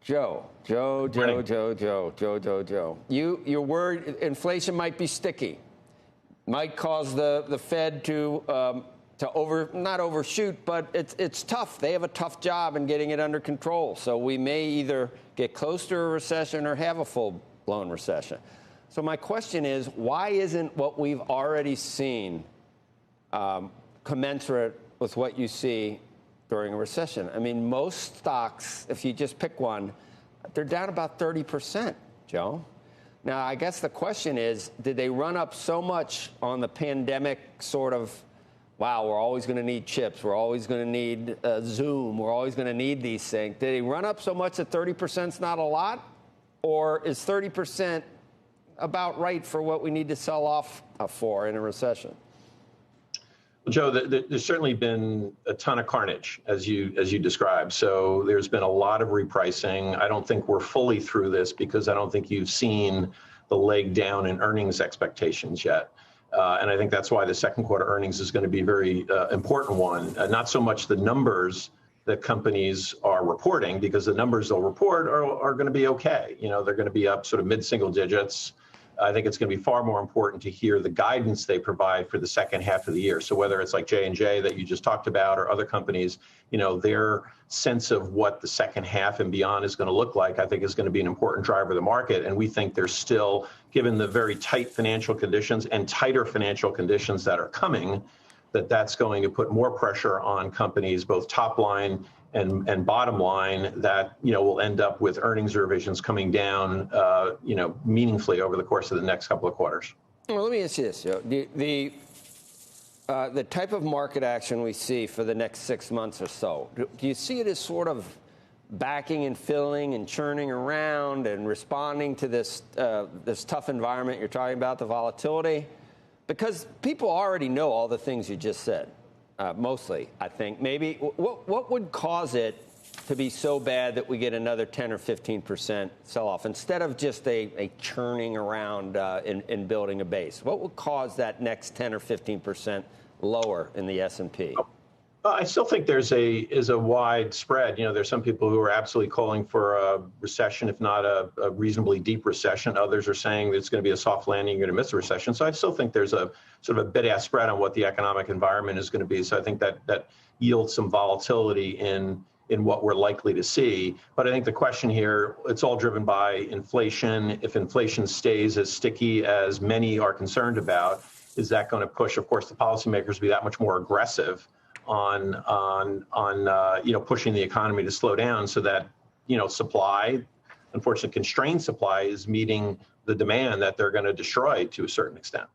Joe. Your word, inflation might be sticky, might cause the Fed to not overshoot, but it's tough. They have a tough job in getting it under control. So we may either get close to a recession or have a full-blown recession. So my question is, why isn't what we've already seen commensurate with what you see during a recession? I mean, most stocks, if you just pick one, they're down about 30%, Joe. Now, I guess the question is, did they run up so much on the pandemic sort of, wow, we're always going to need chips, we're always going to need Zoom, we're always going to need these things. Did they run up so much that 30% is not a lot? Or is 30% about right for what we need to sell off for in a recession? Well, Joe, there's certainly been a ton of carnage, as you described. So there's been a lot of repricing. I don't think we're fully through this because I don't think you've seen the leg down in earnings expectations yet. And I think that's why the second quarter earnings is going to be a very important one. Not so much the numbers that companies are reporting, because the numbers they'll report are going to be okay. You know, they're going to be up sort of mid-single digits. I think it's going to be far more important to hear the guidance they provide for the second half of the year. So whether it's like J&J that you just talked about or other companies, you know, their sense of what the second half and beyond is going to look like, I think is going to be an important driver of the market. And we think there's still, given the very tight financial conditions and tighter financial conditions that are coming, that's going to put more pressure on companies, both top line and bottom line, that, you know, will end up with earnings revisions coming down, you know, meaningfully over the course of the next couple of quarters. Well, let me ask you this, Joe. The type of market action we see for the next 6 months or so, do you see it as sort of backing and filling and churning around and responding to this tough environment you're talking about, the volatility? Because people already know all the things you just said. Mostly, I think. Maybe what would cause it to be so bad that we get another 10 or 15% sell-off instead of just a churning around in building a base? What would cause that next 10 or 15% lower in the S&P? I still think there's a wide spread. You know, there's some people who are absolutely calling for a recession, if not a reasonably deep recession. Others are saying that it's going to be a soft landing, you're going to miss a recession. So I still think there's a sort of a bid-ask spread on what the economic environment is going to be. So I think that yields some volatility in what we're likely to see. But I think the question here, it's all driven by inflation. If inflation stays as sticky as many are concerned about, is that going to push, of course, the policymakers to be that much more aggressive on you know, pushing the economy to slow down so that, you know, supply, unfortunately constrained supply, is meeting the demand that they're going to destroy to a certain extent.